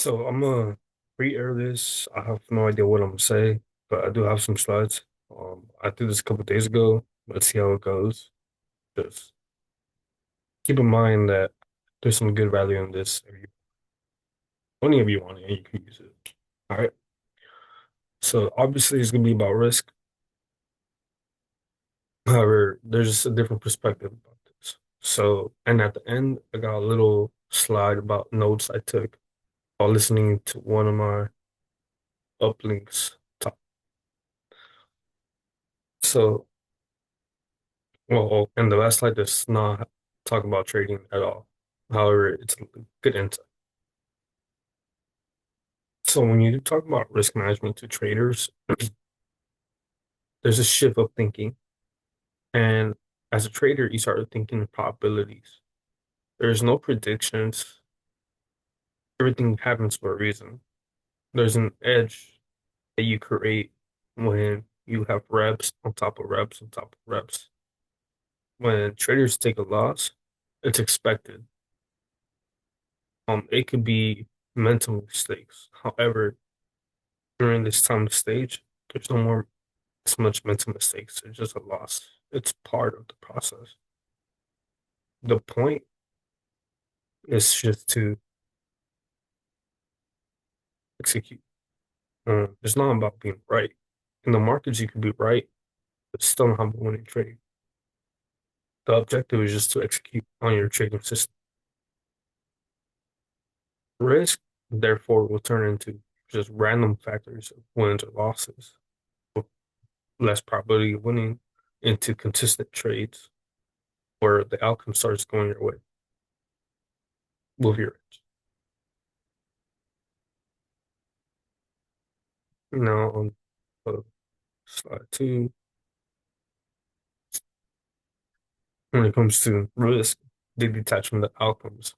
So I'm gonna re-air this. I have no idea what I'm gonna say, but I do have some slides. I did this a couple days ago. Let's see how it goes. Just keep in mind that there's some good value in this. If you, only if you want it, and you can use it. All right. So obviously it's gonna be about risk. However, there's just a different perspective about this. So, and at the end, I got a little slide about notes I took while listening to one of my uplinks. So and the last slide does not talk about trading at all. However, it's a good insight. So when you talk about risk management to traders, there's a shift of thinking. And as a trader, you start thinking in probabilities. There's no predictions. Everything happens for a reason. There's an edge that you create when you have reps on top of reps on top of reps. When traders take a loss, it's expected. It could be mental mistakes. However, during this time stage, there's no more as much mental mistakes. It's just a loss. It's part of the process. The point is just to execute. It's not about being right. In the markets, you can be right, but still not have a winning trade. The objective is just to execute on your trading system. Risk, therefore, will turn into just random factors of wins or losses, with less probability of winning, into consistent trades where the outcome starts going your way with your edge. Now, on slide two, when it comes to risk, they detach from the outcomes.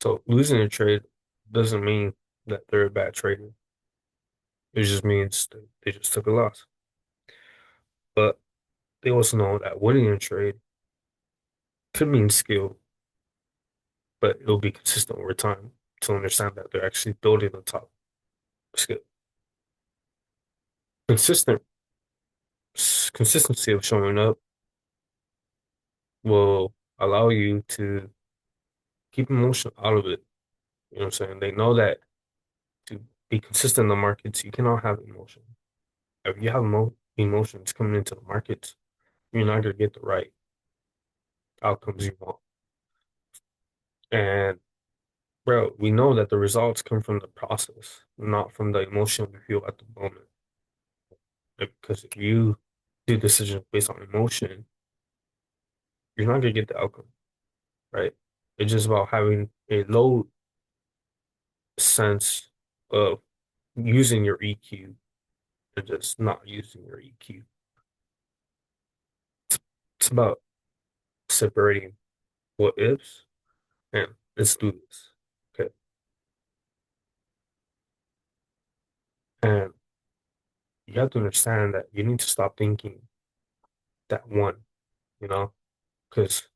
So losing a trade doesn't mean that they're a bad trader. It just means that they just took a loss. But they also know that winning a trade could mean skill, but it'll be consistent over time to understand that they're actually building the top skill. Consistent consistency of showing up will allow you to keep emotion out of it. You know what I'm saying? They know that to be consistent in the markets, you cannot have emotion. If you have emotions coming into the markets, you're not going to get the right outcomes you want. And bro, we know that the results come from the process, not from the emotion we feel at the moment. Because if you do decisions based on emotion, you're not going to get the outcome, right? It's just about having a low sense of using your EQ and just not using your EQ. It's about separating what ifs and let's do this. Okay. And you have to understand that you need to stop thinking that one, you know, because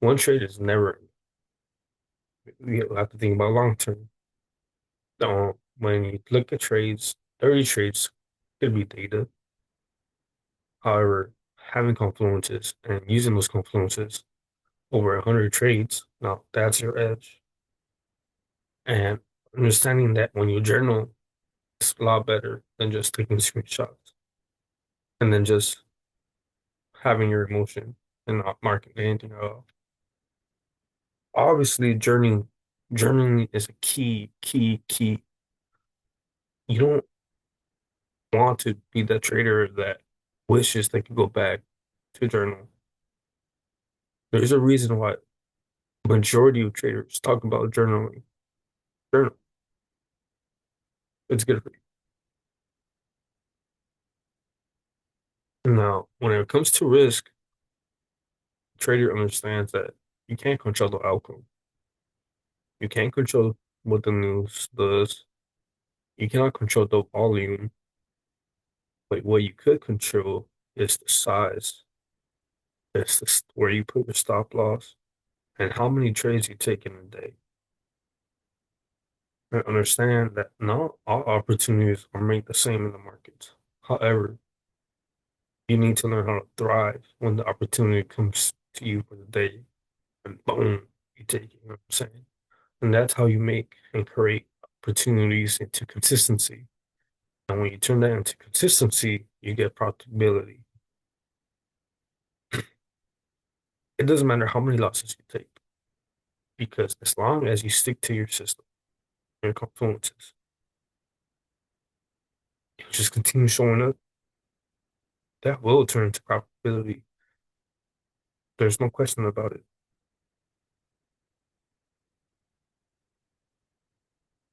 one trade is never, you have to think about long term. When you look at trades, 30 trades could be data. However, having confluences and using those confluences over 100 trades, now that's your edge. And understanding that when you journal, it's a lot better than just taking screenshots and then just having your emotion and not marking anything at all. Obviously, journaling is a key. You don't want to be the trader that wishes they could go back to journal. There's a reason why majority of traders talk about journaling. Journal. It's good for you. Now, when it comes to risk, the trader understands that you can't control the outcome. You can't control what the news does. You cannot control the volume, but what you could control is the size. It's where you put your stop loss and how many trades you take in a day. and understand that not all opportunities are made the same in the markets. However, you need to learn how to thrive when the opportunity comes to you for the day and boom, you take it. You know what I'm saying? And that's how you make and create opportunities into consistency. And when you turn that into consistency, you get profitability. It doesn't matter how many losses you take, because as long as you stick to your system, your confluences, you just continue showing up, that will turn into profitability. There's no question about it.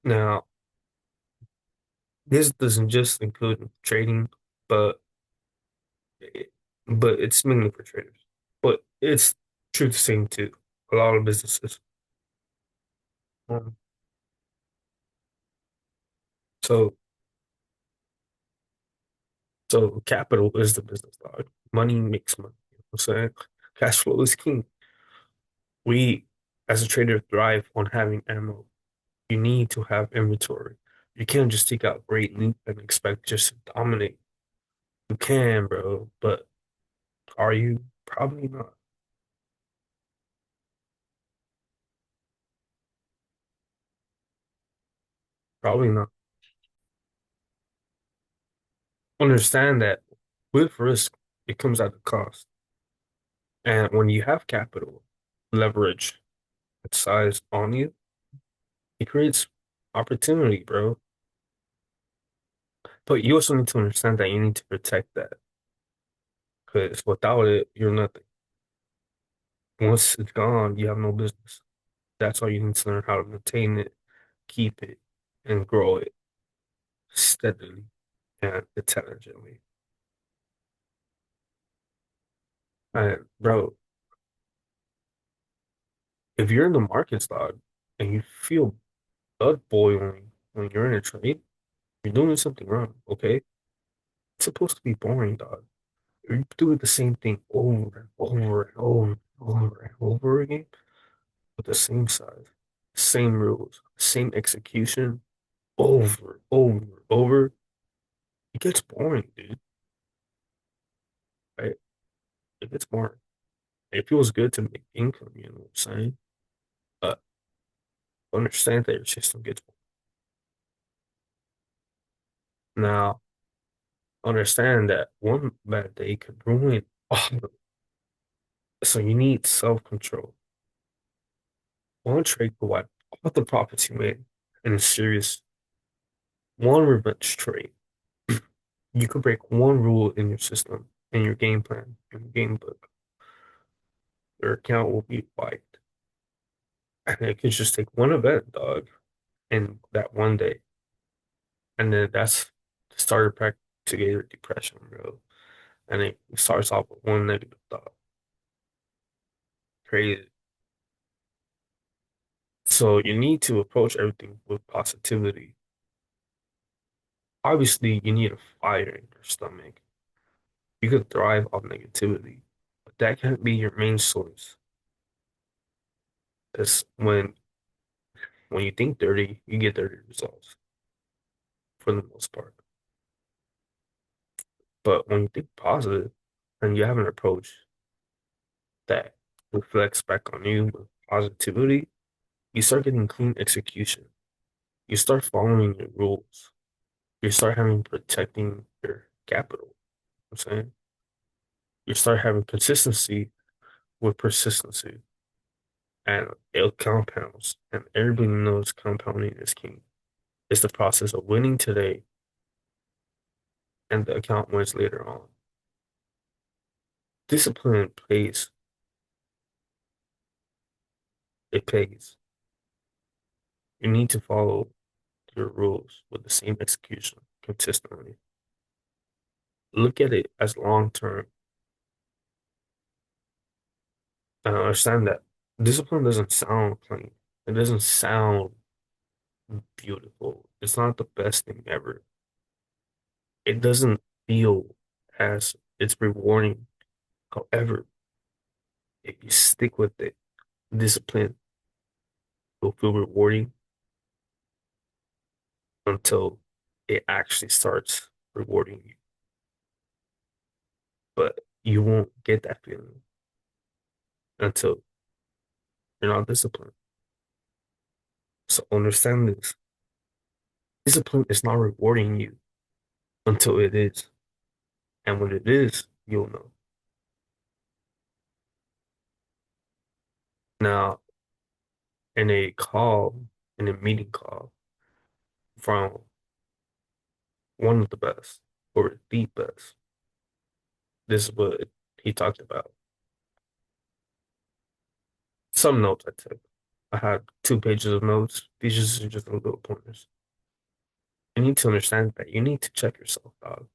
Now, this doesn't just include trading, but but it's mainly for traders. But it's true the same to a lot of businesses. Um, so so capital is the business dog. Money makes money. You know what I'm saying? Cash flow is king. We as a trader thrive on having ammo. You need to have inventory. You can't just take out great loot and expect just to dominate. You can, bro, but are you? Probably not. Probably not. Understand that with risk, it comes at a cost. And when you have capital, leverage, its size on you, it creates opportunity, bro. But you also need to understand that you need to protect that because without it, you're nothing. Once it's gone, you have no business. That's why you need to learn how to maintain it, keep it, and grow it steadily and intelligently. And bro, if you're in the markets, dog, and you feel blood boiling when you're in a trade, you're doing something wrong, okay? It's supposed to be boring, dog. You're doing the same thing over and over and over and over and over again with the same size, same rules, same execution, over. It gets boring, dude, right? It gets boring. It feels good to make income, you know what I'm saying? But understand that your system gets boring. Now, understand that one bad day could ruin all of it. So you need self-control. One trade could wipe all the profits you made in a serious one revenge trade. You could break one rule in your system, in your game plan, in your game book. Your account will be wiped. And it could just take one event, dog, in that one day. And then that's the starter pack to get your depression, bro. And it starts off with one negative thought. Crazy. So you need to approach everything with positivity. Obviously, you need a fire in your stomach. You could thrive off negativity, but that can't be your main source. Because when you think dirty, you get dirty results for the most part. But when you think positive and you have an approach that reflects back on you with positivity, you start getting clean execution. You start following your rules. You start having protecting your capital. You know what I'm saying you start having consistency with persistency, and it compounds. And everybody knows compounding is king. It's the process of winning today, and the account wins later on. Discipline pays. It pays. You need to follow your rules with the same execution consistently. Look at it as long term and understand that discipline doesn't sound clean. It doesn't sound beautiful. It's not the best thing ever. It doesn't feel as it's rewarding. However, if you stick with it, discipline will feel rewarding until it actually starts rewarding you. But you won't get that feeling until you're not disciplined. So understand this. Discipline is not rewarding you until it is. And when it is, you'll know. Now, in a call, in a meeting call from one of the best or the best, this is what he talked about. Some notes I took. I had 2 pages of notes. These are just little pointers. You need to understand that you need to check yourself, dog.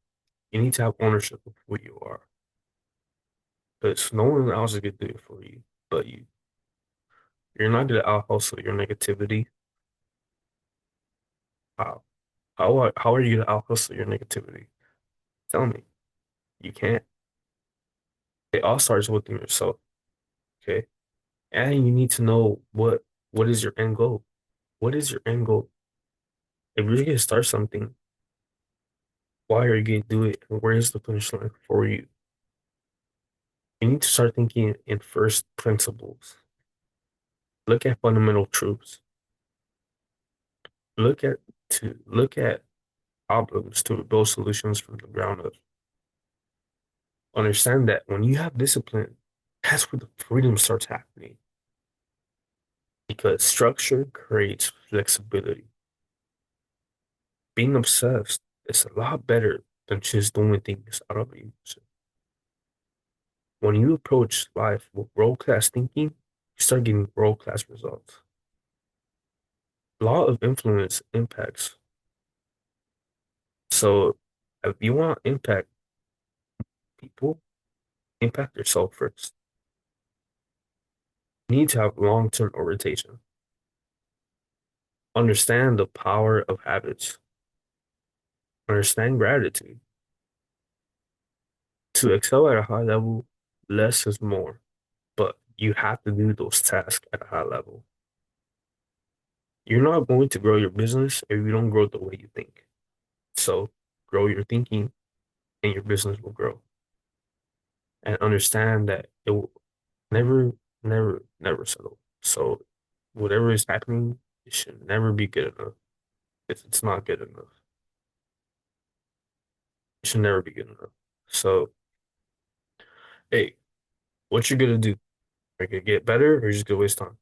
You need to have ownership of who you are. Because no one else is gonna do it for you but you. You're not gonna out hustle your negativity. How? How are you gonna out hustle your negativity? Tell me. You can't. It all starts within yourself, okay? And you need to know what is your end goal. What is your end goal? If you're gonna start something, why are you gonna do it? And where is the finish line for you? You need to start thinking in first principles. Look at fundamental truths. Look at look at problems to build solutions from the ground up. Understand that when you have discipline, that's where the freedom starts happening. Because structure creates flexibility. Being obsessed is a lot better than just doing things out of emotion. When you approach life with world-class thinking, you start getting world-class results. Law of influence impacts. So if you want to impact people, impact yourself first. You need to have long-term orientation. Understand the power of habits. Understand gratitude. To excel at a high level, less is more, but you have to do those tasks at a high level. You're not going to grow your business if you don't grow the way you think. So grow your thinking and your business will grow. And understand that it will never settle. So whatever is happening, it should never be good enough. If it's not good enough, it should never be good enough. So, hey, what you gonna do? Are you gonna get better or are you just gonna waste time?